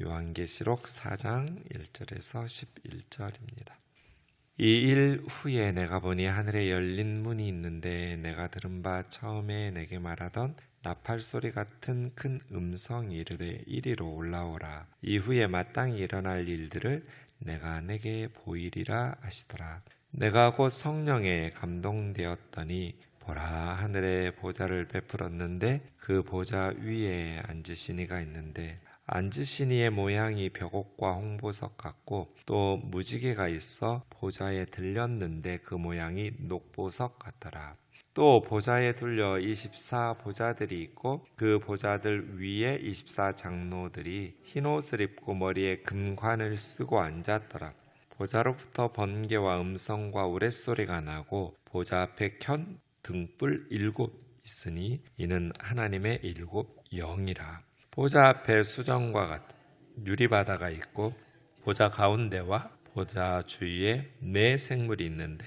요한계시록 4장 1절에서 11절입니다. 이 일 후에 내가 보니 하늘에 열린 문이 있는데 내가 들은 바 처음에 내게 말하던 나팔 소리 같은 큰 음성이 이르되 이리로 올라오라. 이후에 마땅히 일어날 일들을 내가 내게 보이리라 하시더라. 내가 곧 성령에 감동되었더니 보라, 하늘에 보좌를 베풀었는데 그 보좌 위에 앉으신 이가 있는데 앉으신 이의 모양이 벽옥과 홍보석 같고 또 무지개가 있어 보좌에 들렸는데 그 모양이 녹보석 같더라. 또 보좌에 둘려 24보좌들이 있고 그 보좌들 위에 24장로들이 흰옷을 입고 머리에 금관을 쓰고 앉았더라. 보좌로부터 번개와 음성과 우레소리가 나고 보좌 앞에 켠 등불 7 있으니 이는 하나님의 7 영이라. 보좌 앞에 수정과 같은 유리바다가 있고 보좌 가운데와 보좌 주위에 4 생물이 있는데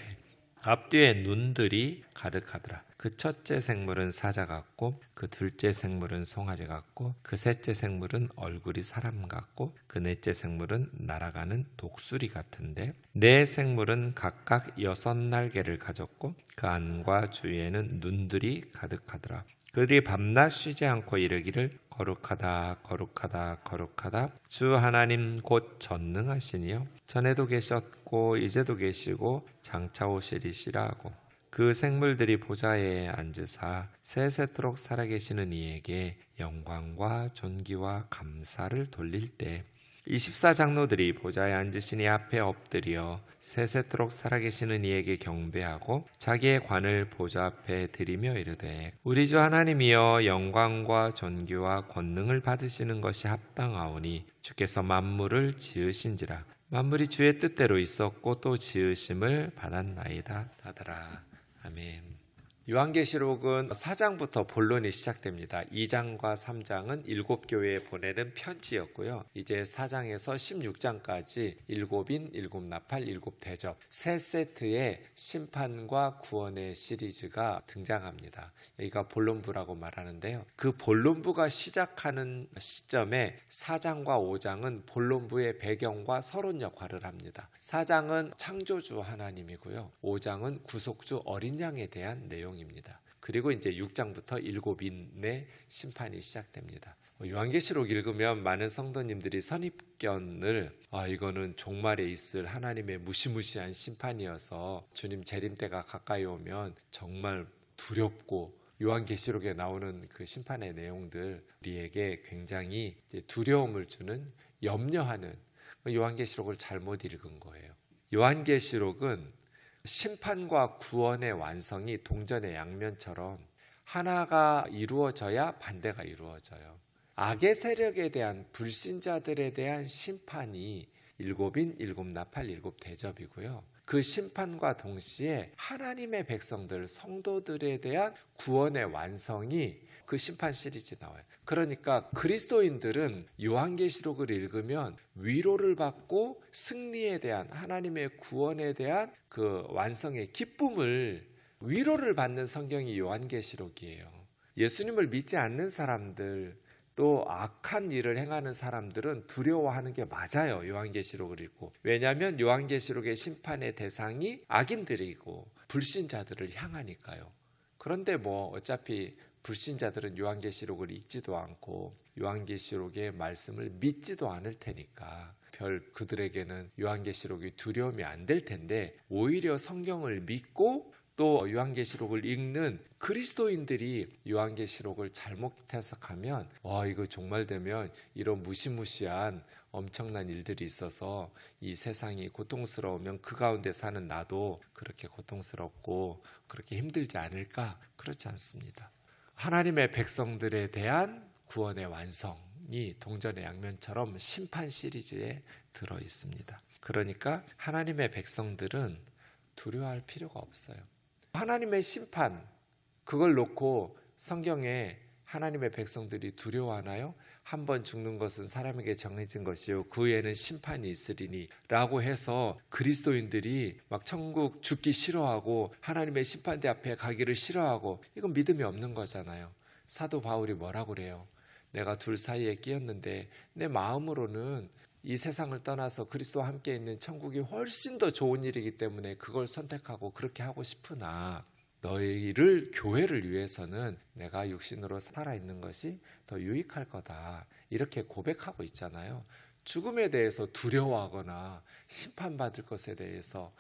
앞뒤에 눈들이 가득하더라. 그 첫째 생물은 사자 같고 그 둘째 생물은 송아지 같고 그 셋째 생물은 얼굴이 사람 같고 그 넷째 생물은 날아가는 독수리 같은데 4 생물은 각각 6 날개를 가졌고 그 안과 주위에는 눈들이 가득하더라. 그들이 밤낮 쉬지 않고 이르기를 거룩하다 거룩하다 거룩하다 주 하나님 곧 전능하시니요 전에도 계셨고 이제도 계시고 장차 오시리시라 하고 그 생물들이 보좌에 앉으사 세세토록 살아계시는 이에게 영광과 존귀와 감사를 돌릴 때 24장로들이 보좌에 앉으신 이 앞에 엎드려 세세토록 살아계시는 이에게 경배하고 자기의 관을 보좌 앞에 드리며 이르되 우리 주 하나님이여 영광과 존귀와 권능을 받으시는 것이 합당하오니 주께서 만물을 지으신지라 만물이 주의 뜻대로 있었고 또 지으심을 받았나이다 하더라. 아멘. 요한계시록은 4장부터 본론이 시작됩니다. 2장과 3장은 7교회에 보내는 편지였고요. 이제 4장에서 16장까지 7인, 7나팔, 7대접 3세트의 심판과 구원의 시리즈가 등장합니다. 여기가 본론부라고 말하는데요. 그 본론부가 시작하는 시점에 4장과 5장은 본론부의 배경과 서론 역할을 합니다. 4장은 창조주 하나님이고요. 5장은 구속주 어린 양에 대한 내용 입니다. 그리고 이제 6장부터 7인의 심판이 시작됩니다. 요한계시록 읽으면 많은 성도님들이 선입견을 이거는 종말에 있을 하나님의 무시무시한 심판이어서 주님 재림 때가 가까이 오면 정말 두렵고 요한계시록에 나오는 그 심판의 내용들 우리에게 굉장히 두려움을 주는 염려하는 요한계시록을 잘못 읽은 거예요. 요한계시록은 심판과 구원의 완성이 동전의 양면처럼 하나가 이루어져야 반대가 이루어져요. 악의 세력에 대한 불신자들에 대한 심판이 7인, 7나팔, 7대접이고요. 그 심판과 동시에 하나님의 백성들, 성도들에 대한 구원의 완성이 그 심판 시리즈에 나와요. 그러니까 그리스도인들은 요한계시록을 읽으면 위로를 받고 승리에 대한 하나님의 구원에 대한 그 완성의 기쁨을 위로를 받는 성경이 요한계시록이에요. 예수님을 믿지 않는 사람들 또 악한 일을 행하는 사람들은 두려워하는 게 맞아요. 요한계시록을 읽고. 왜냐하면 요한계시록의 심판의 대상이 악인들이고 불신자들을 향하니까요. 그런데 어차피 불신자들은 요한계시록을 읽지도 않고 요한계시록의 말씀을 믿지도 않을 테니까 별 그들에게는 요한계시록이 두려움이 안 될 텐데 오히려 성경을 믿고 또 요한계시록을 읽는 그리스도인들이 요한계시록을 잘못 해석하면 이거 종말되면 이런 무시무시한 엄청난 일들이 있어서 이 세상이 고통스러우면 그 가운데 사는 나도 그렇게 고통스럽고 그렇게 힘들지 않을까? 그렇지 않습니다. 하나님의 백성들에 대한 구원의 완성이 동전의 양면처럼 심판 시리즈에 들어 있습니다. 그러니까 하나님의 백성들은 두려워할 필요가 없어요. 하나님의 심판, 그걸 놓고 성경에 하나님의 백성들이 두려워하나요? 한 번 죽는 것은 사람에게 정해진 것이요 그 후에는 심판이 있으리니 라고 해서 그리스도인들이 막 천국 죽기 싫어하고 하나님의 심판대 앞에 가기를 싫어하고 이건 믿음이 없는 거잖아요. 사도 바울이 뭐라고 그래요? 내가 둘 사이에 끼었는데 내 마음으로는 이 세상을 떠나서 그리스도와 함께 있는 천국이 훨씬 더 좋은 일이기 때문에 그걸 선택하고 그렇게 하고 싶으나 너희를 교회를 위해서는 내가 육신으로 살아있는 것이 더 유익할 거다. 이렇게 고백하고 있잖아요. 죽음에 대해서 두려워하거나 심판받을 것에 대해서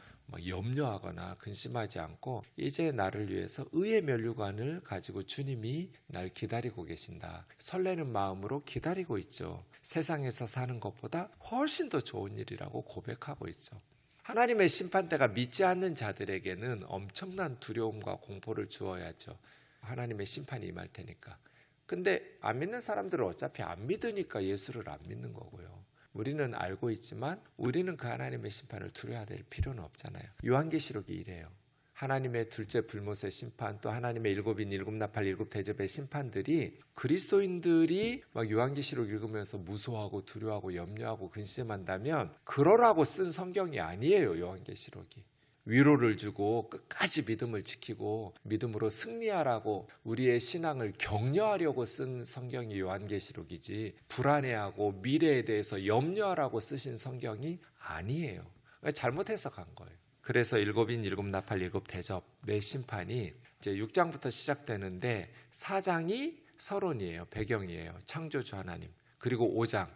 염려하거나 근심하지 않고 이제 나를 위해서 의의 면류관을 가지고 주님이 날 기다리고 계신다. 설레는 마음으로 기다리고 있죠. 세상에서 사는 것보다 훨씬 더 좋은 일이라고 고백하고 있죠. 하나님의 심판대가 믿지 않는 자들에게는 엄청난 두려움과 공포를 주어야죠. 하나님의 심판이 임할 테니까. 근데 안 믿는 사람들은 어차피 안 믿으니까 예수를 안 믿는 거고요. 우리는 알고 있지만 우리는 그 하나님의 심판을 두려워할 필요는 없잖아요. 요한계시록이 이래요. 하나님의 둘째 불못의 심판, 또 하나님의 일곱인, 일곱나팔, 일곱대접의 심판들이 그리스도인들이 막 요한계시록 읽으면서 무서워하고 두려워하고 염려하고 근심한다면 그러라고 쓴 성경이 아니에요. 요한계시록이. 위로를 주고 끝까지 믿음을 지키고 믿음으로 승리하라고 우리의 신앙을 격려하려고 쓴 성경이 요한계시록이지 불안해하고 미래에 대해서 염려하라고 쓰신 성경이 아니에요. 잘못 해석한 거예요. 그래서 일곱인, 일곱나팔, 일곱대접의 심판이 이제 6장부터 시작되는데 4장이 서론이에요. 배경이에요. 창조주 하나님. 그리고 5장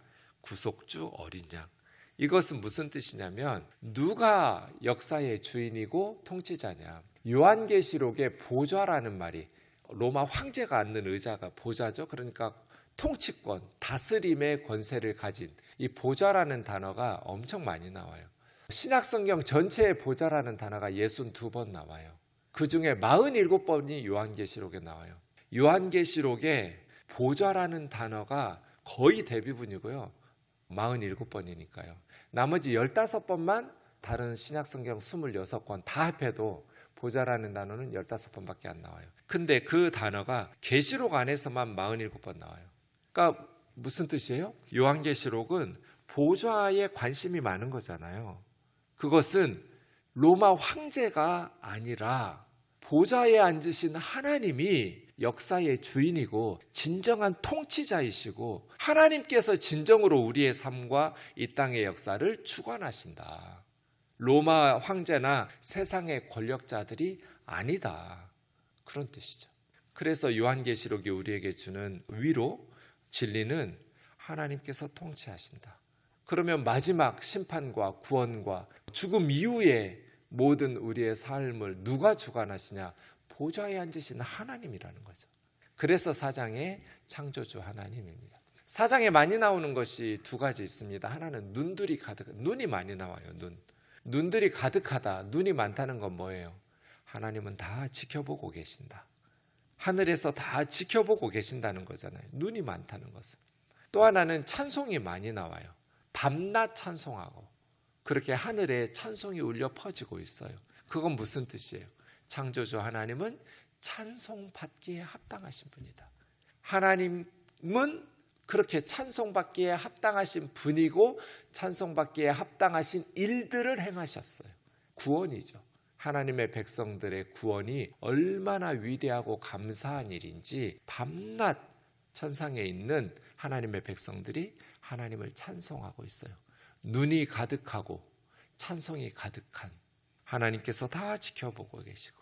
구속주 어린 양. 이것은 무슨 뜻이냐면 누가 역사의 주인이고 통치자냐. 요한계시록의 보좌라는 말이 로마 황제가 앉는 의자가 보좌죠. 그러니까 통치권, 다스림의 권세를 가진 이 보좌라는 단어가 엄청 많이 나와요. 신약성경 전체의 보좌라는 단어가 62번 나와요. 그중에 47번이 요한계시록에 나와요. 요한계시록에 보좌라는 단어가 거의 대부분이고요. 47번이니까요. 나머지 15번만 다른 신약성경 26권 다 합해도 보좌라는 단어는 15번밖에 안 나와요. 근데 그 단어가 계시록 안에서만 47번 나와요. 그러니까 무슨 뜻이에요? 요한계시록은 보좌에 관심이 많은 거잖아요. 그것은 로마 황제가 아니라 보좌에 앉으신 하나님이 역사의 주인이고 진정한 통치자이시고 하나님께서 진정으로 우리의 삶과 이 땅의 역사를 주관하신다. 로마 황제나 세상의 권력자들이 아니다. 그런 뜻이죠. 그래서 요한계시록이 우리에게 주는 위로, 진리는 하나님께서 통치하신다. 그러면 마지막 심판과 구원과 죽음 이후에 모든 우리의 삶을 누가 주관하시냐? 보좌에 앉으신 하나님이라는 거죠. 그래서 4장의 창조주 하나님입니다. 4장에 많이 나오는 것이 두 가지 있습니다. 하나는 눈들이 가득, 눈이 많이 나와요. 눈들이 가득하다. 눈이 많다는 건 뭐예요? 하나님은 다 지켜보고 계신다. 하늘에서 다 지켜보고 계신다는 거잖아요. 눈이 많다는 것은. 또 하나는 찬송이 많이 나와요. 밤낮 찬송하고 그렇게 하늘에 찬송이 울려 퍼지고 있어요. 그건 무슨 뜻이에요? 창조주 하나님은 찬송받기에 합당하신 분이다. 하나님은 그렇게 찬송받기에 합당하신 분이고 찬송받기에 합당하신 일들을 행하셨어요. 구원이죠. 하나님의 백성들의 구원이 얼마나 위대하고 감사한 일인지 밤낮 천상에 있는 하나님의 백성들이 하나님을 찬송하고 있어요. 눈이 가득하고 찬송이 가득한 하나님께서 다 지켜보고 계시고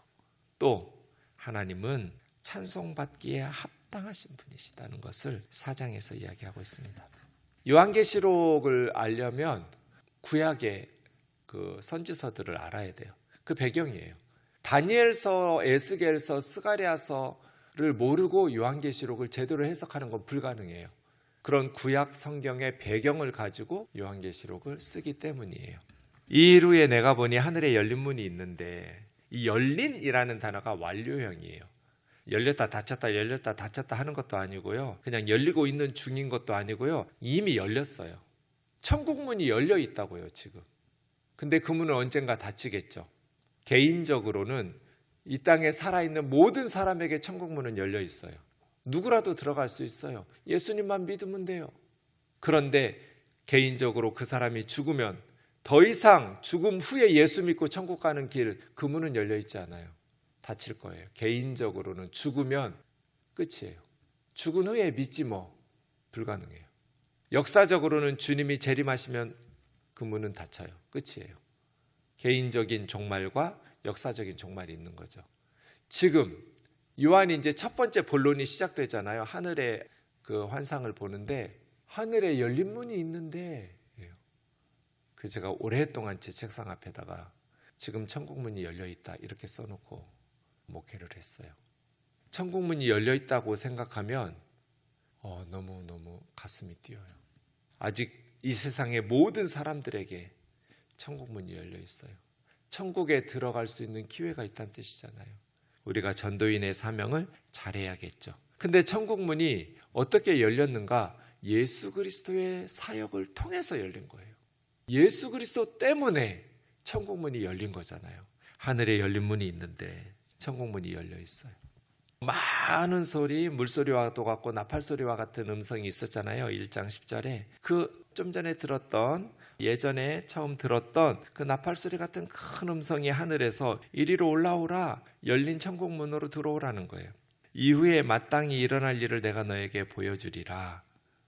또 하나님은 찬송받기에 합당하신 분이시다는 것을 4장에서 이야기하고 있습니다. 요한계시록을 알려면 구약의 그 선지서들을 알아야 돼요. 그 배경이에요. 다니엘서, 에스겔서, 스가랴서를 모르고 요한계시록을 제대로 해석하는 건 불가능해요. 그런 구약 성경의 배경을 가지고 요한계시록을 쓰기 때문이에요. 이 일 후에 내가 보니 하늘에 열린 문이 있는데 이 열린이라는 단어가 완료형이에요. 열렸다 닫혔다 열렸다 닫혔다 하는 것도 아니고요. 그냥 열리고 있는 중인 것도 아니고요. 이미 열렸어요. 천국 문이 열려 있다고요, 지금. 근데 그 문은 언젠가 닫히겠죠. 개인적으로는 이 땅에 살아있는 모든 사람에게 천국 문은 열려 있어요. 누구라도 들어갈 수 있어요. 예수님만 믿으면 돼요. 그런데 개인적으로 그 사람이 죽으면 더 이상 죽음 후에 예수 믿고 천국 가는 길, 그 문은 열려 있지 않아요. 닫힐 거예요. 개인적으로는 죽으면 끝이에요. 죽은 후에 믿지 뭐. 불가능해요. 역사적으로는 주님이 재림하시면 그 문은 닫혀요. 끝이에요. 개인적인 종말과 역사적인 종말이 있는 거죠. 지금 요한이 이제 첫 번째 본론이 시작되잖아요. 하늘의 그 환상을 보는데 하늘에 열린 문이 있는데, 그 제가 오랫동안 제 책상 앞에다가 지금 천국 문이 열려 있다 이렇게 써놓고 목회를 했어요. 천국 문이 열려 있다고 생각하면 너무 가슴이 뛰어요. 아직 이 세상의 모든 사람들에게 천국 문이 열려 있어요. 천국에 들어갈 수 있는 기회가 있다는 뜻이잖아요. 우리가 전도인의 사명을 잘해야겠죠. 근데 천국 문이 어떻게 열렸는가? 예수 그리스도의 사역을 통해서 열린 거예요. 예수 그리스도 때문에 천국 문이 열린 거잖아요. 하늘에 열린 문이 있는데 천국 문이 열려 있어요. 많은 소리, 물소리와도 같고 나팔소리와 같은 음성이 있었잖아요. 1장 10절에 그 좀 전에 들었던, 예전에 처음 들었던 그 나팔소리 같은 큰 음성이 하늘에서 이리로 올라오라, 열린 천국 문으로 들어오라는 거예요. 이후에 마땅히 일어날 일을 내가 너에게 보여주리라.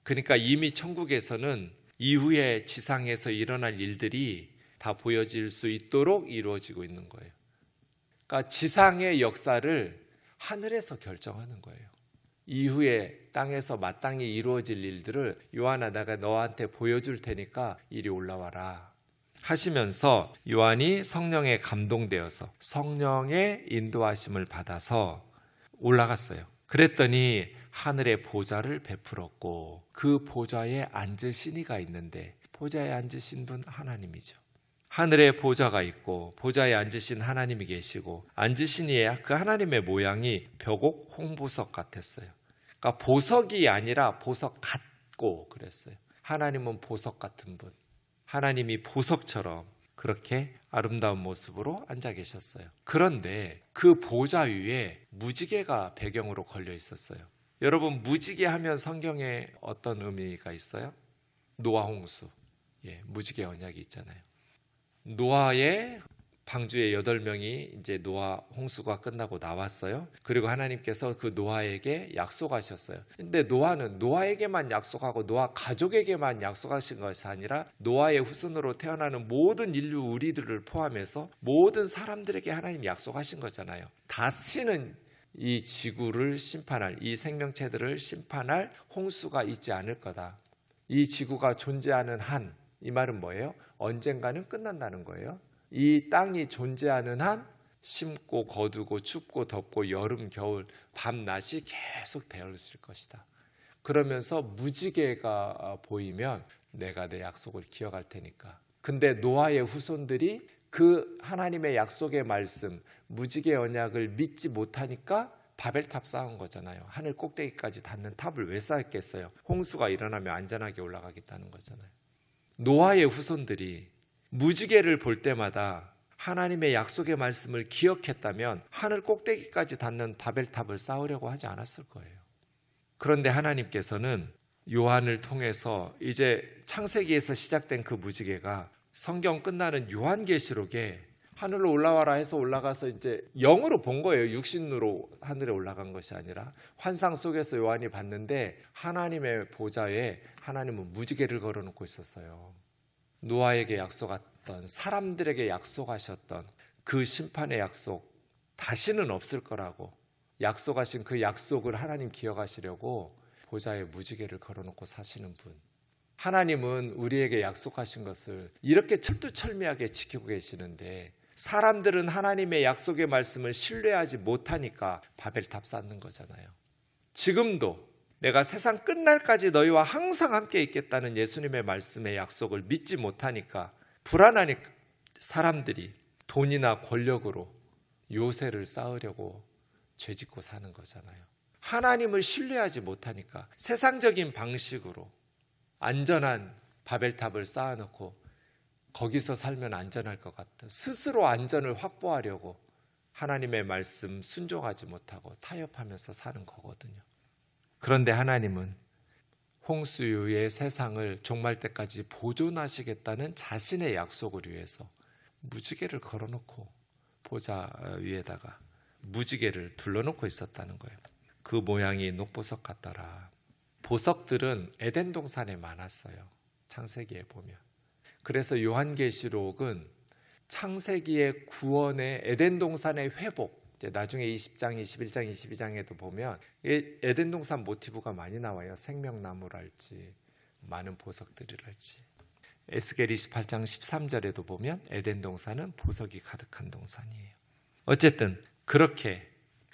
그러니까 이미 천국에서는 이후에 지상에서 일어날 일들이 다 보여질 수 있도록 이루어지고 있는 거예요. 그러니까 지상의 역사를 하늘에서 결정하는 거예요. 이후에 땅에서 마땅히 이루어질 일들을 요한아, 내가 너한테 보여줄 테니까 이리 올라와라 하시면서 요한이 성령에 감동되어서 성령의 인도하심을 받아서 올라갔어요. 그랬더니 하늘의 보좌를 베풀었고 그 보좌에 앉으신 이가 있는데, 보좌에 앉으신 분 하나님이죠. 하늘에 보좌가 있고 보좌에 앉으신 하나님이 계시고 앉으신 이의 그 하나님의 모양이 벽옥 홍보석 같았어요. 그러니까 보석이 아니라 보석 같고 그랬어요. 하나님은 보석 같은 분, 하나님이 보석처럼 그렇게 아름다운 모습으로 앉아 계셨어요. 그런데 그 보좌 위에 무지개가 배경으로 걸려 있었어요. 여러분, 무지개 하면 성경에 어떤 의미가 있어요? 노아 홍수, 무지개 언약이 있잖아요. 노아의 방주에 8명이 이제 노아 홍수가 끝나고 나왔어요. 그리고 하나님께서 그 노아에게 약속하셨어요. 근데 노아는 노아에게만 약속하고 노아 가족에게만 약속하신 것이 아니라 노아의 후손으로 태어나는 모든 인류 우리들을 포함해서 모든 사람들에게 하나님 약속하신 거잖아요. 다시는 이 지구를 심판할, 이 생명체들을 심판할 홍수가 있지 않을 거다. 이 지구가 존재하는 한, 이 말은 뭐예요? 언젠가는 끝난다는 거예요. 이 땅이 존재하는 한 심고 거두고 춥고 덥고 여름 겨울 밤낮이 계속 되어 있을 것이다. 그러면서 무지개가 보이면 내가 내 약속을 기억할 테니까. 근데 노아의 후손들이 그 하나님의 약속의 말씀, 무지개 언약을 믿지 못하니까 바벨탑 쌓은 거잖아요. 하늘 꼭대기까지 닿는 탑을 왜 쌓았겠어요? 홍수가 일어나면 안전하게 올라가겠다는 거잖아요. 노아의 후손들이 무지개를 볼 때마다 하나님의 약속의 말씀을 기억했다면 하늘 꼭대기까지 닿는 바벨탑을 쌓으려고 하지 않았을 거예요. 그런데 하나님께서는 요한을 통해서 이제 창세기에서 시작된 그 무지개가 성경 끝나는 요한계시록에 하늘로 올라와라 해서 올라가서 이제 영으로 본 거예요. 육신으로 하늘에 올라간 것이 아니라 환상 속에서 요한이 봤는데 하나님의 보좌에 하나님은 무지개를 걸어놓고 있었어요. 노아에게 약속했던, 사람들에게 약속하셨던 그 심판의 약속 다시는 없을 거라고 약속하신 그 약속을 하나님 기억하시려고 보좌에 무지개를 걸어놓고 사시는 분. 하나님은 우리에게 약속하신 것을 이렇게 철두철미하게 지키고 계시는데 사람들은 하나님의 약속의 말씀을 신뢰하지 못하니까 바벨탑 쌓는 거잖아요. 지금도 내가 세상 끝날까지 너희와 항상 함께 있겠다는 예수님의 말씀의 약속을 믿지 못하니까 불안하니까 사람들이 돈이나 권력으로 요새를 쌓으려고 죄짓고 사는 거잖아요. 하나님을 신뢰하지 못하니까 세상적인 방식으로 안전한 바벨탑을 쌓아놓고 거기서 살면 안전할 것 같다. 스스로 안전을 확보하려고 하나님의 말씀 순종하지 못하고 타협하면서 사는 거거든요. 그런데 하나님은 홍수 이후의 세상을 종말 때까지 보존하시겠다는 자신의 약속을 위해서 무지개를 걸어놓고 보좌 위에다가 무지개를 둘러놓고 있었다는 거예요. 그 모양이 녹보석 같더라. 보석들은 에덴 동산에 많았어요. 창세기에 보면. 그래서 요한계시록은 창세기의 구원의 에덴 동산의 회복, 이제 나중에 20장, 21장, 22장에도 보면 에덴 동산 모티브가 많이 나와요. 생명나무랄지 많은 보석들이랄지. 에스겔 28장 13절에도 보면 에덴 동산은 보석이 가득한 동산이에요. 어쨌든 그렇게,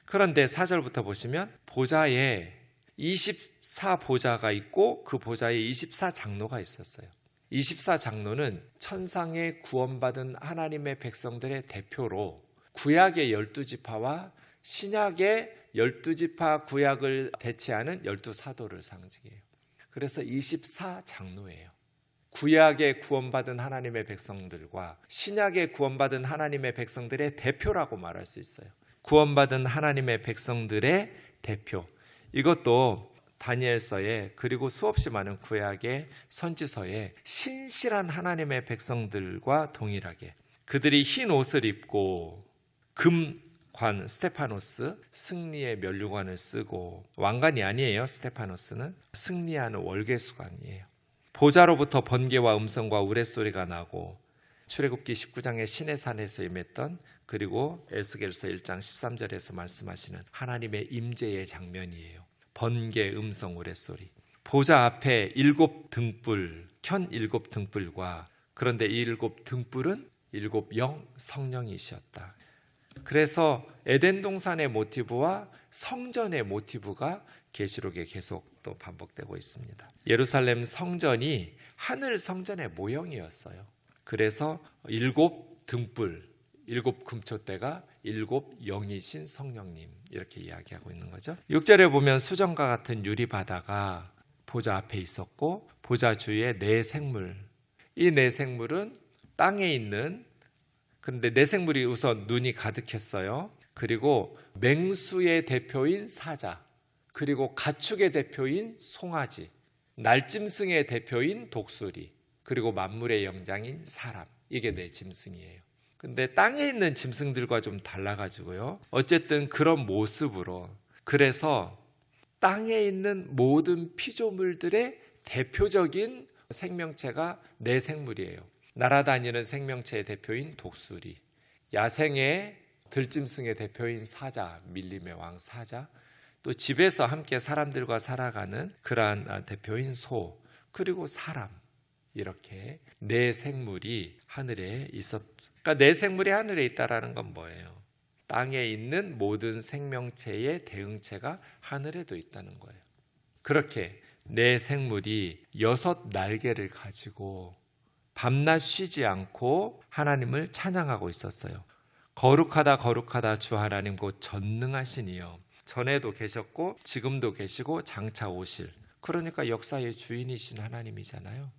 그런데 4절부터 보시면 보좌에 24보좌가 있고 그 보좌에 24장로가 있었어요. 24장로는 천상에 구원받은 하나님의 백성들의 대표로 구약의 12지파와 신약의 12지파 구약을 대체하는 12사도를 상징해요. 그래서 24장로예요. 구약의 구원받은 하나님의 백성들과 신약의 구원받은 하나님의 백성들의 대표라고 말할 수 있어요. 구원받은 하나님의 백성들의 대표. 이것도 다니엘서에 그리고 수없이 많은 구약의 선지서에 신실한 하나님의 백성들과 동일하게 그들이 흰 옷을 입고 금관 스테파노스, 승리의 면류관을 쓰고, 왕관이 아니에요. 스테파노스는 승리하는 월계수관이에요. 보좌로부터 번개와 음성과 우레소리가 나고, 출애굽기 19장의 신의 산에서 임했던, 그리고 에스겔서 1장 13절에서 말씀하시는 하나님의 임재의 장면이에요. 번개, 음성, 우레소리. 보좌 앞에 7등불, 켠 7등불과, 그런데 이 7등불은 7영 성령이셨다. 그래서 에덴 동산의 모티브와 성전의 모티브가 계시록에 계속 또 반복되고 있습니다. 예루살렘 성전이 하늘 성전의 모형이었어요. 그래서 7등불, 7금초대가 7영이신 성령님, 이렇게 이야기하고 있는 거죠. 6절에 보면 수정과 같은 유리바다가 보좌 앞에 있었고, 보좌 주위에 네 생물, 이 네 생물은 땅에 있는, 그런데 네 생물이 우선 눈이 가득했어요. 그리고 맹수의 대표인 사자, 그리고 가축의 대표인 송아지, 날짐승의 대표인 독수리, 그리고 만물의 영장인 사람, 이게 네 짐승이에요. 근데 땅에 있는 짐승들과 좀 달라가지고요. 어쨌든 그런 모습으로, 그래서 땅에 있는 모든 피조물들의 대표적인 생명체가 네 생물이에요. 날아다니는 생명체의 대표인 독수리, 야생의 들짐승의 대표인 사자, 밀림의 왕 사자, 또 집에서 함께 사람들과 살아가는 그러한 대표인 소, 그리고 사람, 이렇게 네 생물이 하늘에 그러니까 네 생물이 하늘에 있다라는 건 뭐예요? 땅에 있는 모든 생명체의 대응체가 하늘에도 있다는 거예요. 그렇게 네 생물이 6날개를 가지고 밤낮 쉬지 않고 하나님을 찬양하고 있었어요. 거룩하다 거룩하다 주 하나님 곧 전능하시니요. 전에도 계셨고 지금도 계시고 장차 오실, 그러니까 역사의 주인이신 하나님이잖아요.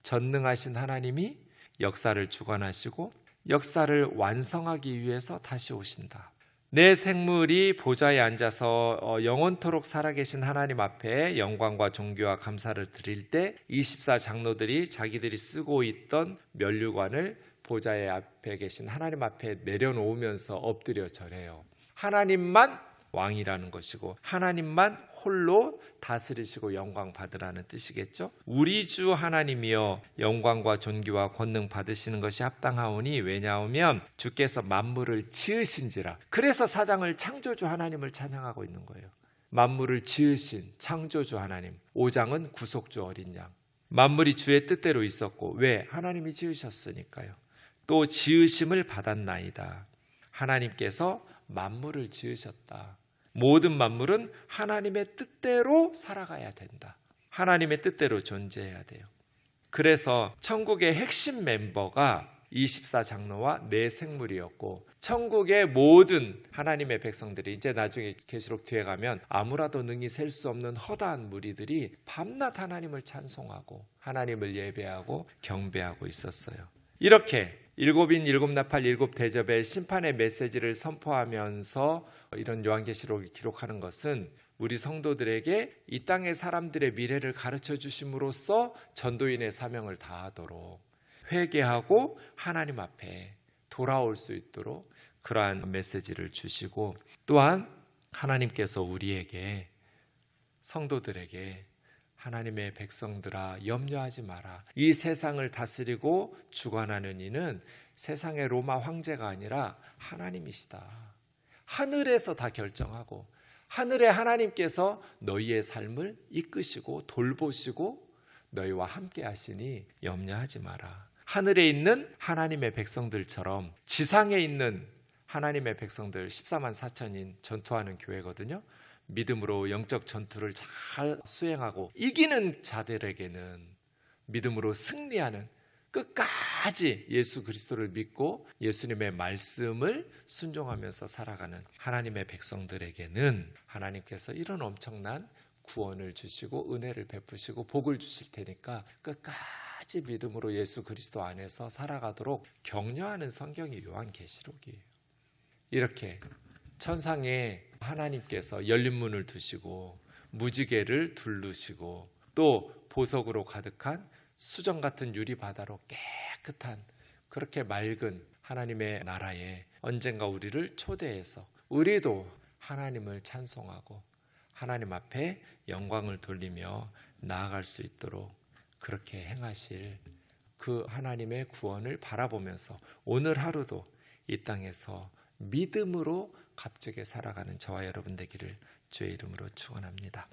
전능하신 하나님이 역사를 주관하시고 역사를 완성하기 위해서 다시 오신다. 내 생물이 보좌에 앉아서 영원토록 살아계신 하나님 앞에 영광과 존귀와 감사를 드릴 때 24장로들이 자기들이 쓰고 있던 면류관을 보좌의 앞에 계신 하나님 앞에 내려놓으면서 엎드려 절해요. 하나님만 왕이라는 것이고 하나님만 홀로 다스리시고 영광 받으라는 뜻이겠죠. 우리 주 하나님이여 영광과 존귀와 권능 받으시는 것이 합당하오니 왜냐하면 주께서 만물을 지으신지라. 그래서 4장을 창조주 하나님을 찬양하고 있는 거예요. 만물을 지으신 창조주 하나님. 5장은 구속주 어린 양. 만물이 주의 뜻대로 있었고, 왜? 하나님이 지으셨으니까요. 또 지으심을 받았나이다. 하나님께서 만물을 지으셨다. 모든 만물은 하나님의 뜻대로 살아가야 된다. 하나님의 뜻대로 존재해야 돼요. 그래서 천국의 핵심 멤버가 24장로와 네 생물이었고, 천국의 모든 하나님의 백성들이, 이제 나중에 계시록 뒤에 가면 아무라도 능히 셀 수 없는 허다한 무리들이 밤낮 하나님을 찬송하고 하나님을 예배하고 경배하고 있었어요. 이렇게 일곱인 일곱나팔 일곱대접의 심판의 메시지를 선포하면서 이런 요한계시록을 기록하는 것은 우리 성도들에게 이 땅의 사람들의 미래를 가르쳐 주심으로써 전도인의 사명을 다하도록, 회개하고 하나님 앞에 돌아올 수 있도록 그러한 메시지를 주시고, 또한 하나님께서 우리에게, 성도들에게 하나님의 백성들아 염려하지 마라. 이 세상을 다스리고 주관하는 이는 세상의 로마 황제가 아니라 하나님이시다. 하늘에서 다 결정하고 하늘의 하나님께서 너희의 삶을 이끄시고 돌보시고 너희와 함께 하시니 염려하지 마라. 하늘에 있는 하나님의 백성들처럼 지상에 있는 하나님의 백성들 14만 4천인 전투하는 교회거든요. 믿음으로 영적 전투를 잘 수행하고 이기는 자들에게는 믿음으로 승리하는 끝까지 예수 그리스도를 믿고 예수님의 말씀을 순종하면서 살아가는 하나님의 백성들에게는 하나님께서 이런 엄청난 구원을 주시고 은혜를 베푸시고 복을 주실 테니까 끝까지 믿음으로 예수 그리스도 안에서 살아가도록 격려하는 성경이 요한계시록이에요. 이렇게 천상에 하나님께서 열린 문을 두시고 무지개를 두르시고 또 보석으로 가득한 수정 같은 유리 바다로 깨끗한 그렇게 맑은 하나님의 나라에 언젠가 우리를 초대해서 우리도 하나님을 찬송하고 하나님 앞에 영광을 돌리며 나아갈 수 있도록 그렇게 행하실 그 하나님의 구원을 바라보면서 오늘 하루도 이 땅에서 믿음으로 값지게 살아가는 저와 여러분 되기를 주의 이름으로 축원합니다.